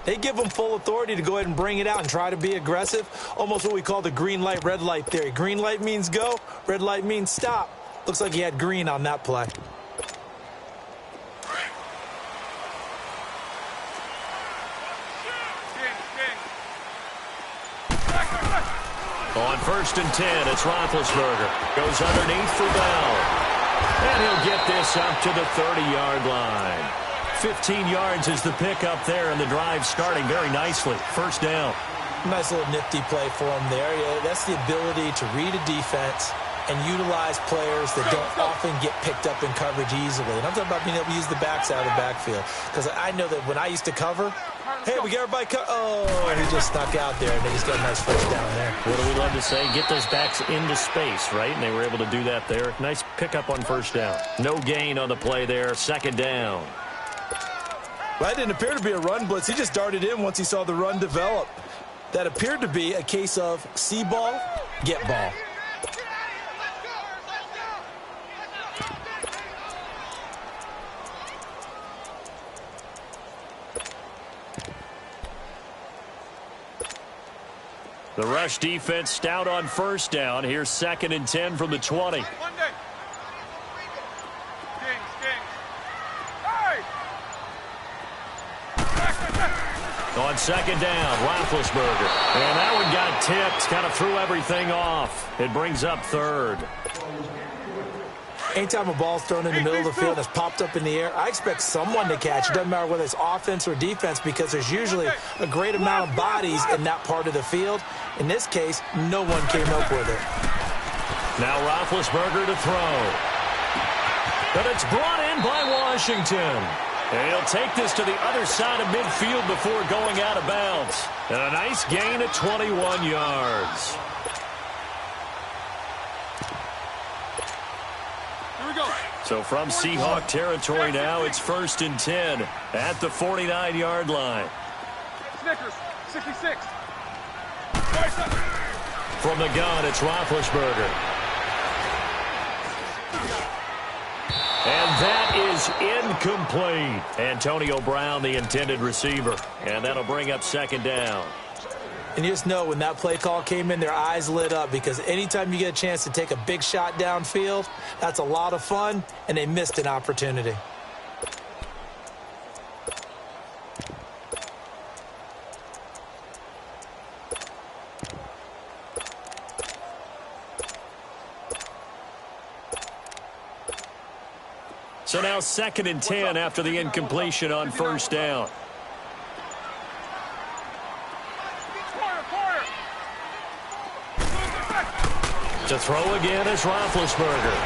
They give them full authority to go ahead and bring it out and try to be aggressive, almost what we call the green light, red light theory. Green light means go, red light means stop. Looks like he had green on that play. On 1st and 10, it's Roethlisberger. Goes underneath for Bell. And he'll get this up to the 30-yard line. 15 yards is the pickup there, and the drive starting very nicely. First down. Nice little nifty play for him there. Yeah, that's the ability to read a defense and utilize players that don't often get picked up in coverage easily. And I'm talking about being able to use the backside of the backfield. Because I know that when I used to cover, hey, we got everybody oh, he just snuck out there, and they just got a nice first down there. What do we love to say? Get those backs into space, right? And they were able to do that there. Nice pickup on first down. No gain on the play there. Second down. Well, that didn't appear to be a run blitz. He just darted in once he saw the run develop. That appeared to be a case of see ball, get ball. The rush defense stout on first down. Here's 2nd and 10 from the 20. On 2nd down, Roethlisberger. And that one got tipped, kind of threw everything off. It brings up 3rd. Anytime a ball's thrown in the middle of the field and it's popped up in the air, I expect someone to catch. It doesn't matter whether it's offense or defense, because there's usually a great amount of bodies in that part of the field. In this case, no one came up with it. Now Roethlisberger to throw. But it's brought in by Washington. And he'll take this to the other side of midfield before going out of bounds. And a nice gain at 21 yards. So from Seahawk territory now, it's 1st and 10 at the 49-yard line. Snickers, 66. From the gun, it's Roethlisberger. And that is incomplete. Antonio Brown, the intended receiver. And that'll bring up 2nd down. And you just know when that play call came in, their eyes lit up, because anytime you get a chance to take a big shot downfield, that's a lot of fun, and they missed an opportunity. So now 2nd and 10 after the incompletion on first down. To throw again is Roethlisberger.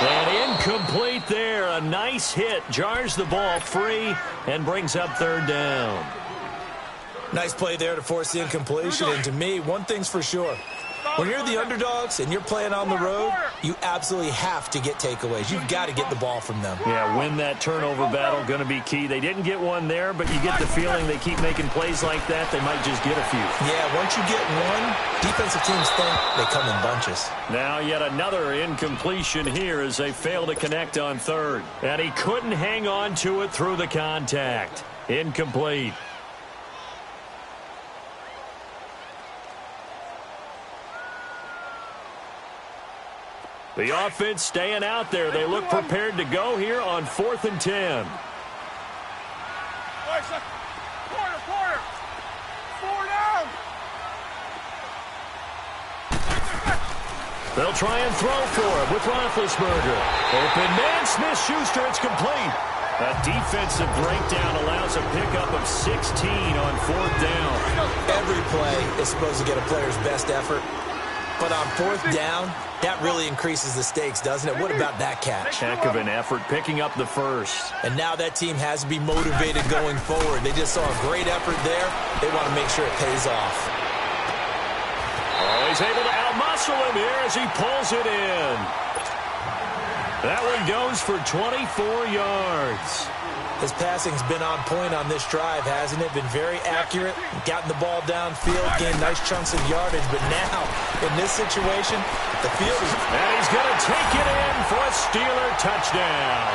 And incomplete there. A nice hit. Jars the ball free and brings up 3rd down. Nice play there to force the incompletion. And to me, one thing's for sure. When you're the underdogs and you're playing on the road, you absolutely have to get takeaways. You've got to get the ball from them. Yeah, win that turnover battle, going to be key. They didn't get one there, but you get the feeling they keep making plays like that, they might just get a few. Yeah, once you get one, defensive teams think they come in bunches. Now yet another incompletion here as they fail to connect on 3rd. And he couldn't hang on to it through the contact. Incomplete. The offense staying out there. They look prepared to go here on 4th and 10. Quarter. 4 down. They'll try and throw for it with Roethlisberger. Open man, Smith-Schuster, it's complete. A defensive breakdown allows a pickup of 16 on 4th down. Every play is supposed to get a player's best effort. But on 4th down, that really increases the stakes, doesn't it? What about that catch? Heck of an effort, picking up the first. And now that team has to be motivated going forward. They just saw a great effort there. They want to make sure it pays off. Oh, he's able to outmuscle him here as he pulls it in. That one goes for 24 yards. His passing's been on point on this drive, hasn't it? Been very accurate, gotten the ball downfield, gained nice chunks of yardage. But now, in this situation, the field is... And he's going to take it in for a Steeler touchdown.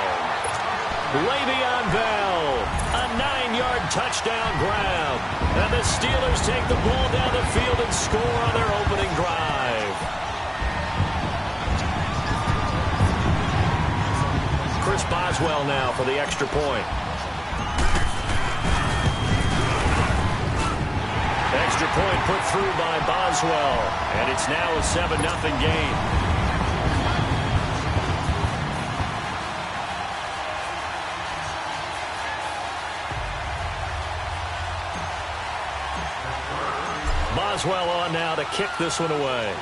Le'Veon Bell, a 9-yard touchdown grab. And the Steelers take the ball down the field and score on their opening drive. Chris Boswell now for the extra point. Extra point put through by Boswell. And it's now a 7-0 game. Boswell on now to kick this one away.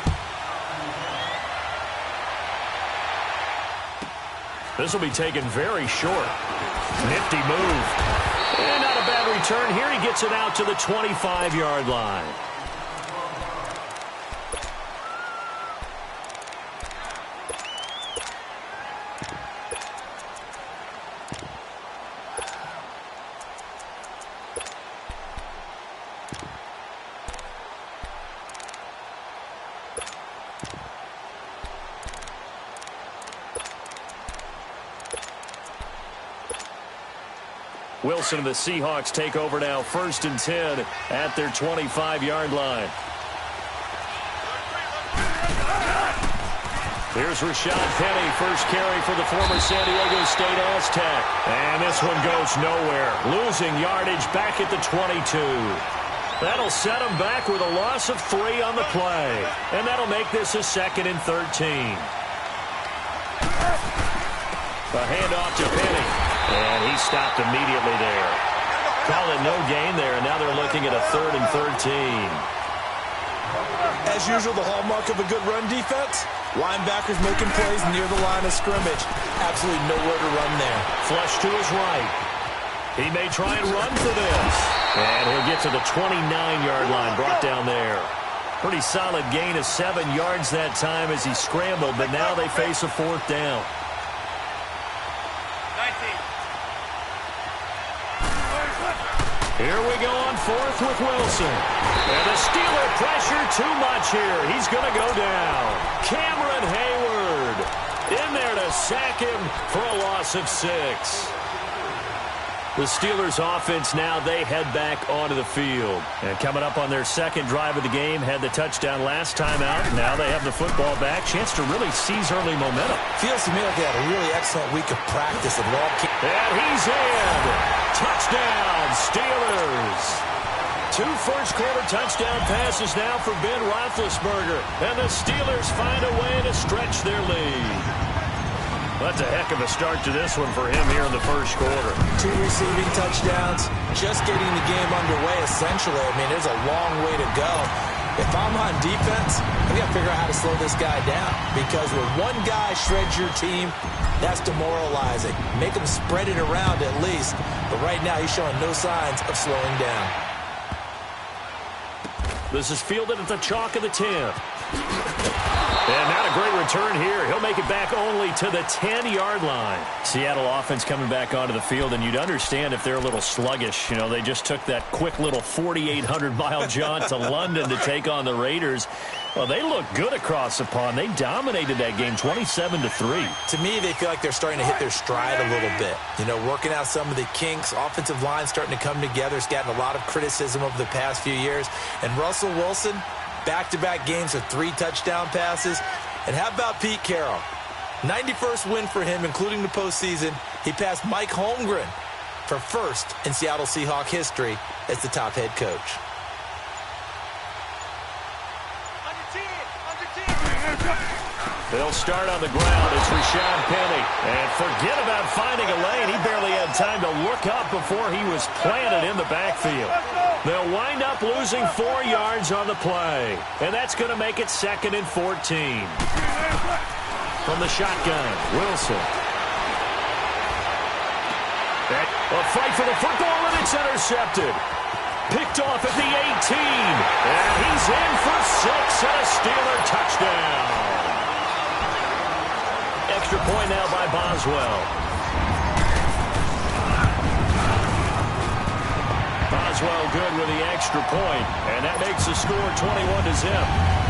This will be taken very short. Nifty move. And not a bad return here. He gets it out to the 25-yard line. Wilson and the Seahawks take over now, 1st and 10 at their 25-yard line. Here's Rashad Penny, first carry for the former San Diego State Aztec. And this one goes nowhere. Losing yardage back at the 22. That'll set him back with a loss of 3 on the play. And that'll make this a 2nd and 13. A handoff to Penny. And he stopped immediately there. Call it no gain there, and now they're looking at a 3rd and 13. As usual, the hallmark of a good run defense, linebackers making plays near the line of scrimmage. Absolutely nowhere to run there. Flush to his right. He may try and run for this. And he'll get to the 29-yard line, brought down there. Pretty solid gain of 7 yards that time as he scrambled, but now they face a 4th down. Here we go on 4th with Wilson. And the Steeler pressure too much here. He's going to go down. Cameron Hayward in there to sack him for a loss of 6. The Steelers offense now, they head back onto the field. And coming up on their 2nd drive of the game, had the touchdown last time out. Now they have the football back. Chance to really seize early momentum. Feels to me like they had a really excellent week of practice. And he's in. Touchdown, Steelers. 2 first-quarter touchdown passes now for Ben Roethlisberger. And the Steelers find a way to stretch their lead. That's a heck of a start to this one for him here in the 1st quarter. 2 receiving touchdowns, just getting the game underway, essentially. I mean, there's a long way to go. If I'm on defense, I've got to figure out how to slow this guy down. Because when one guy shreds your team, that's demoralizing. Make him spread it around at least. But right now, he's showing no signs of slowing down. This is fielded at the chalk of the 10. And not a great return here. He'll make it back only to the 10-yard line. Seattle offense coming back onto the field, and you'd understand if they're a little sluggish. You know, they just took that quick little 4,800-mile jaunt to London to take on the Raiders. Well, they look good across the pond. They dominated that game 27-3. To me, they feel like they're starting to hit their stride a little bit. You know, working out some of the kinks. Offensive line starting to come together. It's gotten a lot of criticism over the past few years. And Russell Wilson, back-to-back games with 3 touchdown passes. And how about Pete Carroll? 91st win for him, including the postseason. He passed Mike Holmgren for 1st in Seattle Seahawks history as the top head coach. They'll start on the ground. It's Rashad Penny. And forget about finding a lane. He barely had time to look up before he was planted in the backfield. They'll wind up losing 4 yards on the play. And that's going to make it 2nd and 14. From the shotgun, Wilson. A fight for the football, and it's intercepted. Picked off at the 18. And he's in for 6 and a Steeler touchdown. Extra point now by Boswell. Boswell good with the extra point, and that makes the score 21-0.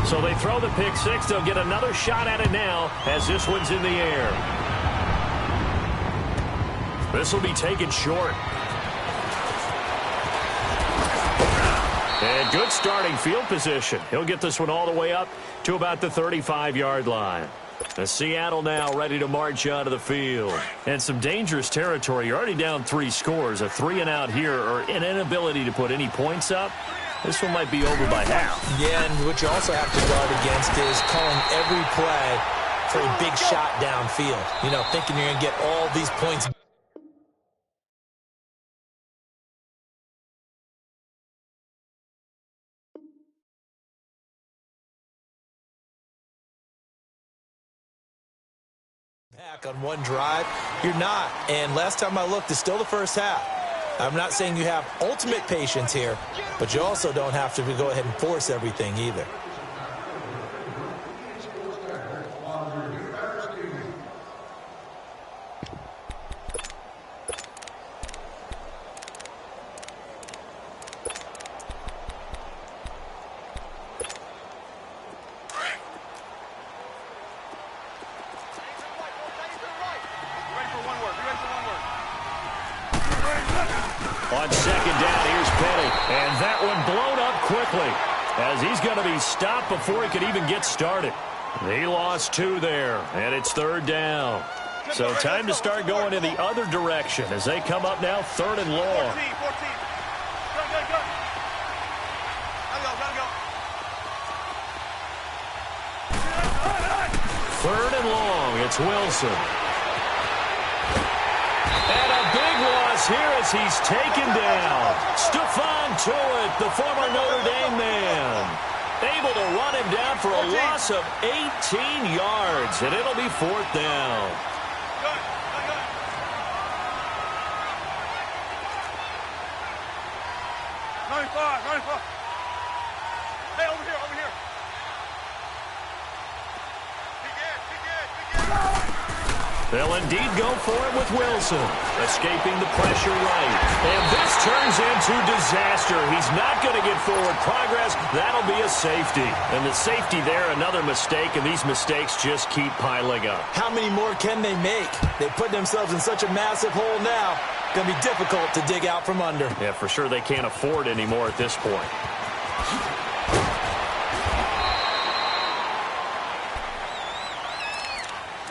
So they throw the pick six. They'll get another shot at it now as this one's in the air. This will be taken short. And good starting field position. He'll get this one all the way up to about the 35-yard line. Seattle now ready to march out of the field. And some dangerous territory. You're already down 3 scores. A 3-and-out here or an inability to put any points up. This one might be over by half. Yeah, and what you also have to guard against is calling every play for a big shot downfield. You know, thinking you're going to get all these points. Back on one drive, you're not. And last time I looked, it's still the first half. I'm not saying you have ultimate patience here, but you also don't have to go ahead and force everything either. On second down, here's Petty. And that one blown up quickly as he's going to be stopped before he could even get started. He lost 2 there, and it's 3rd down. So time to start going in the other direction as they come up now 3rd and long. 14. Go. Gotta go. 3rd and long, it's Wilson. And a big loss here as he's taken down. Stephon Tuitt, the former Notre Dame man, able to run him down for a loss of 18 yards, and it'll be 4th down. Good. 95. Hey, over here. Be good. They'll indeed go for it with Wilson, escaping the pressure right. And this turns into disaster. He's not going to get forward progress. That'll be a safety. And the safety there, another mistake, and these mistakes just keep piling up. How many more can they make? They put themselves in such a massive hole now. Going to be difficult to dig out from under. Yeah, for sure they can't afford anymore at this point.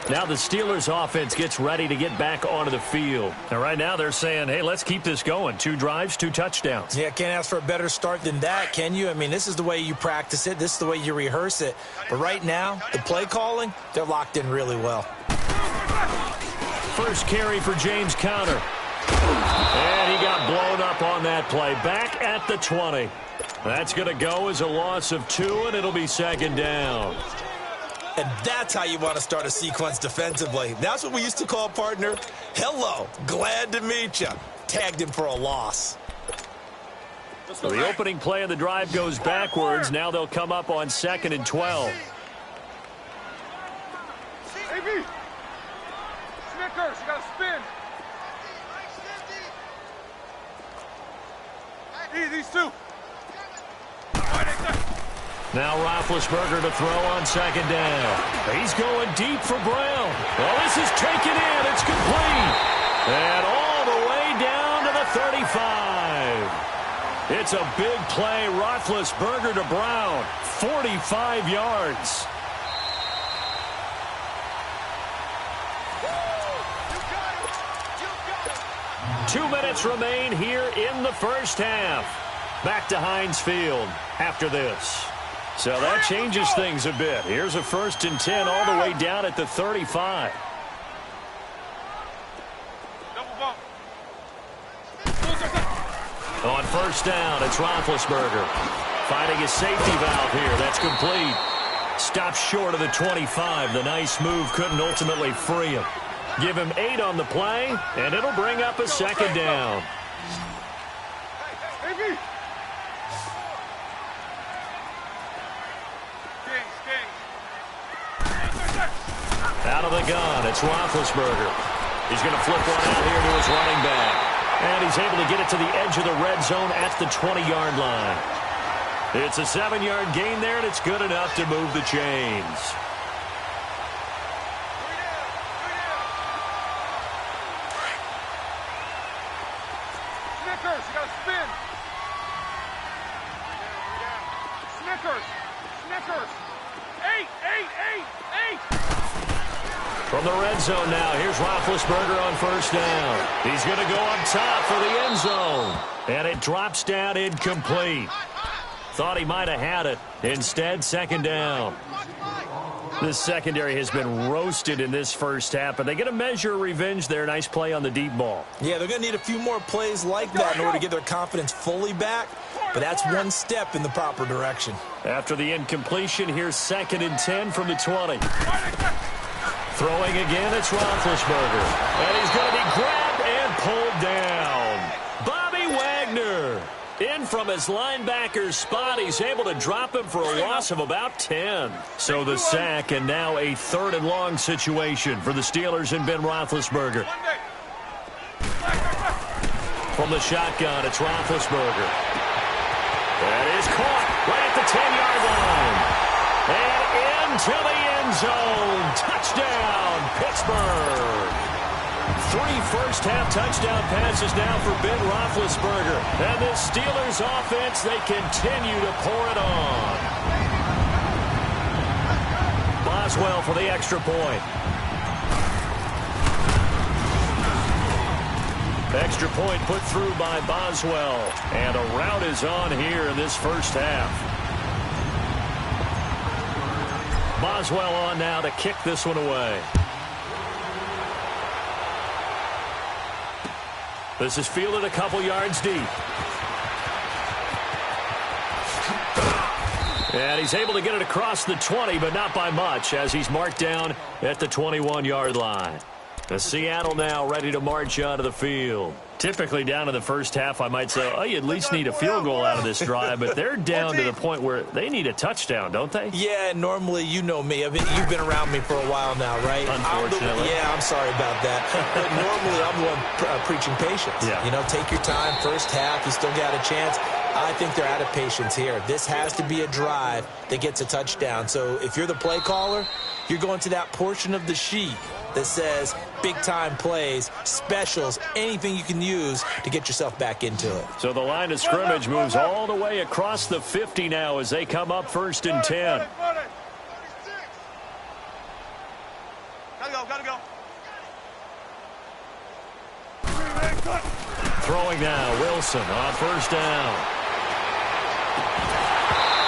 Now the Steelers offense gets ready to get back onto the field. And right now they're saying, hey, let's keep this going. 2 drives, 2 touchdowns. Yeah, can't ask for a better start than that, can you? I mean, this is the way you practice it. This is the way you rehearse it. But right now, the play calling, they're locked in really well. First carry for James Conner. And he got blown up on that play. Back at the 20. That's going to go as a loss of 2, and it'll be 2nd down. And that's how you want to start a sequence defensively. That's what we used to call, partner, hello, glad to meet you. Tagged him for a loss. So the opening play of the drive goes backwards. Now they'll come up on 2nd and 12. AB! Snickers, you got to spin. These 2. Now Roethlisberger to throw on 2nd down. He's going deep for Brown. Well, this is taken in. It's complete. And all the way down to the 35. It's a big play. Roethlisberger to Brown. 45 yards. You got it. 2 minutes remain here in the first half. Back to Heinz Field after this. So that changes things a bit. Here's a 1st and 10 all the way down at the 35. On 1st down, it's Roethlisberger. Finding his safety valve here. That's complete. Stops short of the 25. The nice move couldn't ultimately free him. Give him 8 on the play, and it'll bring up a 2nd down. Out of the gun, it's Roethlisberger. He's going to flip one out here to his running back. And he's able to get it to the edge of the red zone at the 20-yard line. It's a 7-yard gain there, and it's good enough to move the chains. Snickers, you gotta spin. Snickers, Snickers. 8, 8, 8, 8. From the red zone now, here's Roethlisberger on first down. He's going to go up top for the end zone. And it drops down incomplete. Thought he might have had it. Instead, second down. This secondary has been roasted in this first half, but they get a measure of revenge there. Nice play on the deep ball. Yeah, they're going to need a few more plays like that in order to get their confidence fully back, but that's one step in the proper direction. After the incompletion, here's 2nd and 10 from the 20. Throwing again, it's Roethlisberger. And he's going to be grabbed and pulled down. Bobby Wagner. In from his linebacker's spot, he's able to drop him for a loss of about 10. So the sack, and now a 3rd and long situation for the Steelers and Ben Roethlisberger. From the shotgun, it's Roethlisberger. That is caught right at the 10-yard line. And into the end zone. Touchdown, Pittsburgh. 3 first-half touchdown passes now for Ben Roethlisberger. And the Steelers offense, they continue to pour it on. Boswell for the extra point. Extra point put through by Boswell. And a rout is on here in this first half. Boswell on now to kick this one away. This is fielded a couple yards deep. And he's able to get it across the 20, but not by much, as he's marked down at the 21-yard line. The Seattle now ready to march onto the field. Typically down in the first half, I might say, oh, you at least need a field goal out of this drive, but they're down to the point where they need a touchdown, don't they? Yeah, normally, you know me. You've been around me for a while now, right? Unfortunately. I'm sorry about that. But normally, I'm the one preaching patience. Yeah. You know, take your time, first half, you still got a chance. I think they're out of patience here. This has to be a drive that gets a touchdown. So if you're the play caller, you're going to that portion of the sheet that says big-time plays, specials, anything you can use to get yourself back into it. So the line of scrimmage moves all the way across the 50 now as they come up 1st and 10. Gotta go. Throwing now, Wilson on first down.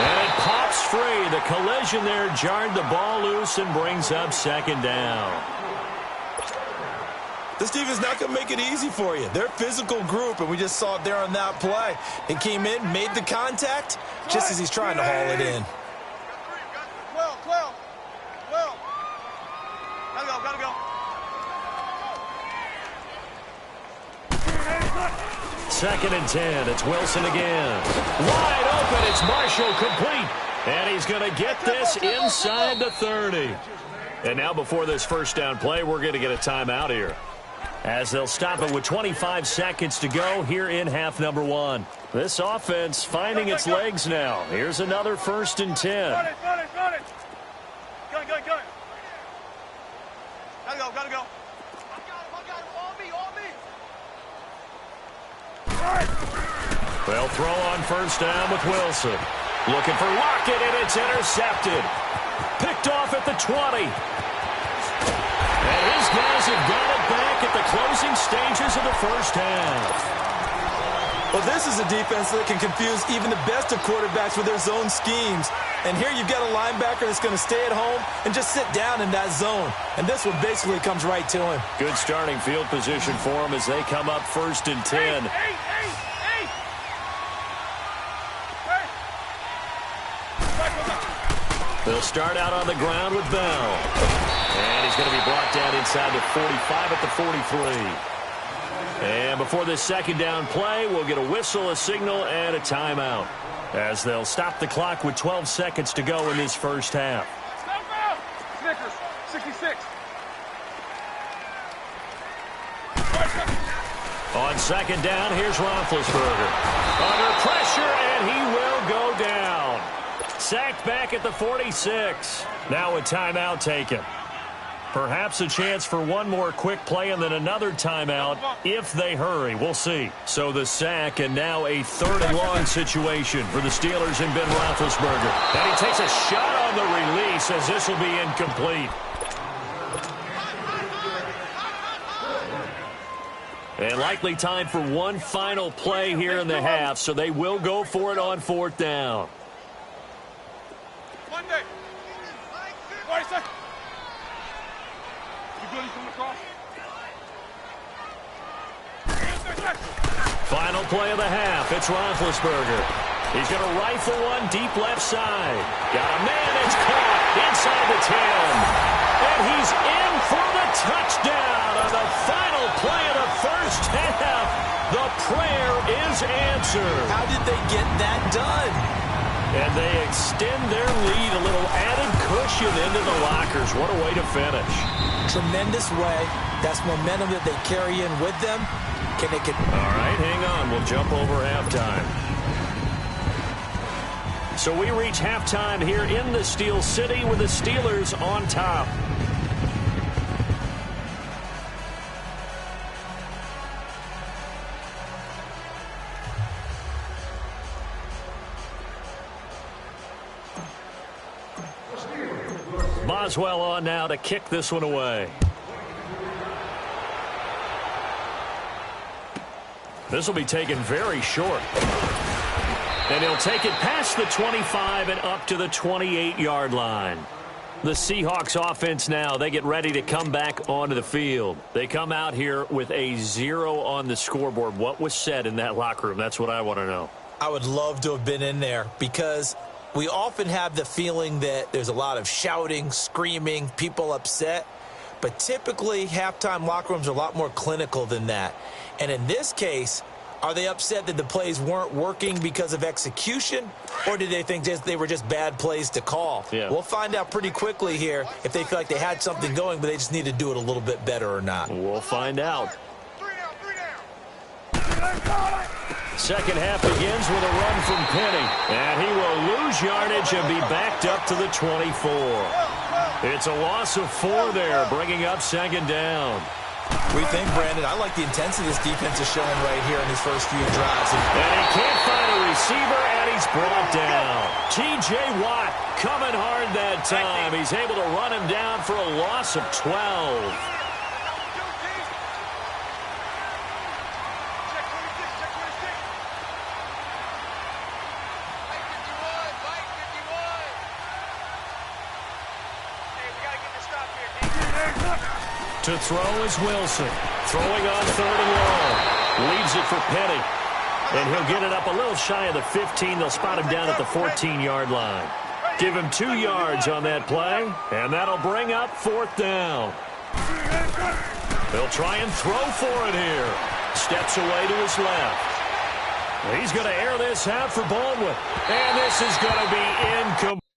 And it pops free. The collision there jarred the ball loose and brings up 2nd down. This defense is not going to make it easy for you. They're a physical group, and we just saw it there on that play. He came in, made the contact, just as he's trying to haul it in. 12. Gotta go. 2nd and 10. It's Wilson again. Wide open. It's Marshall complete. And he's going to get this inside the 30. And now before this first down play, we're going to get a timeout here, as they'll stop it with 25 seconds to go here in half number 1. This offense finding its legs now. Here's another 1st and 10. Got it. Gun. Gotta go. I got him. On me. They'll throw on first down with Wilson. Looking for Lockett, and it's intercepted. Picked off at the 20. And his guys have got it back at the closing stages of the first half. Well, this is a defense that can confuse even the best of quarterbacks with their zone schemes. And here you've got a linebacker that's going to stay at home and just sit down in that zone. And this one basically comes right to him. Good starting field position for him as they come up 1st and 10. They'll start out on the ground with Bell. And he's going to be brought down inside the 45 at the 43. And before this second down play, we'll get a whistle, a signal, and a timeout, as they'll stop the clock with 12 seconds to go in this first half. Snickers, 66. On second down, here's Roethlisberger. Under pressure, and he will go down. Sacked back at the 46. Now a timeout taken. Perhaps a chance for one more quick play and then another timeout if they hurry. We'll see. So the sack and now a third and long situation for the Steelers and Ben Roethlisberger. And he takes a shot on the release as this will be incomplete. And likely time for one final play here in the half, so they will go for it on fourth down. Monday. Wait a second. You good from across? Final play of the half. It's Roethlisberger. He's going to rifle one deep left side. Got a man. It's caught inside the 10. And he's in for the touchdown on the final play of the first half. The prayer is answered. How did they get that done? And they extend their lead, a little added cushion into the lockers. What a way to finish. Tremendous way. That's momentum that they carry in with them. All right, hang on. We'll jump over halftime. So we reach halftime here in the Steel City with the Steelers on top. Boswell on now to kick this one away. This will be taken very short. And he'll take it past the 25 and up to the 28-yard line. The Seahawks offense now, they get ready to come back onto the field. They come out here with a 0 on the scoreboard. What was said in that locker room? That's what I want to know. I would love to have been in there because we often have the feeling that there's a lot of shouting, screaming, people upset. But typically, halftime locker rooms are a lot more clinical than that. And in this case, are they upset that the plays weren't working because of execution? Or did they think they were just bad plays to call? Yeah. We'll find out pretty quickly here if they feel like they had something going, but they just need to do it a little bit better or not. We'll find out. Second half begins with a run from Penny. And he will lose yardage and be backed up to the 24. It's a loss of 4 there, bringing up second down. We think, Brandon, I like the intensity this defense is showing right here in these first few drives. And he can't find a receiver, and he's brought down. T.J. Watt coming hard that time. He's able to run him down for a loss of 12. To throw is Wilson. Throwing on third and long. Leaves it for Penny. And he'll get it up a little shy of the 15. They'll spot him down at the 14-yard line. Give him 2 yards on that play, and that'll bring up fourth down. They'll try and throw for it here. Steps away to his left. He's going to air this out for Baldwin. And this is going to be incomplete.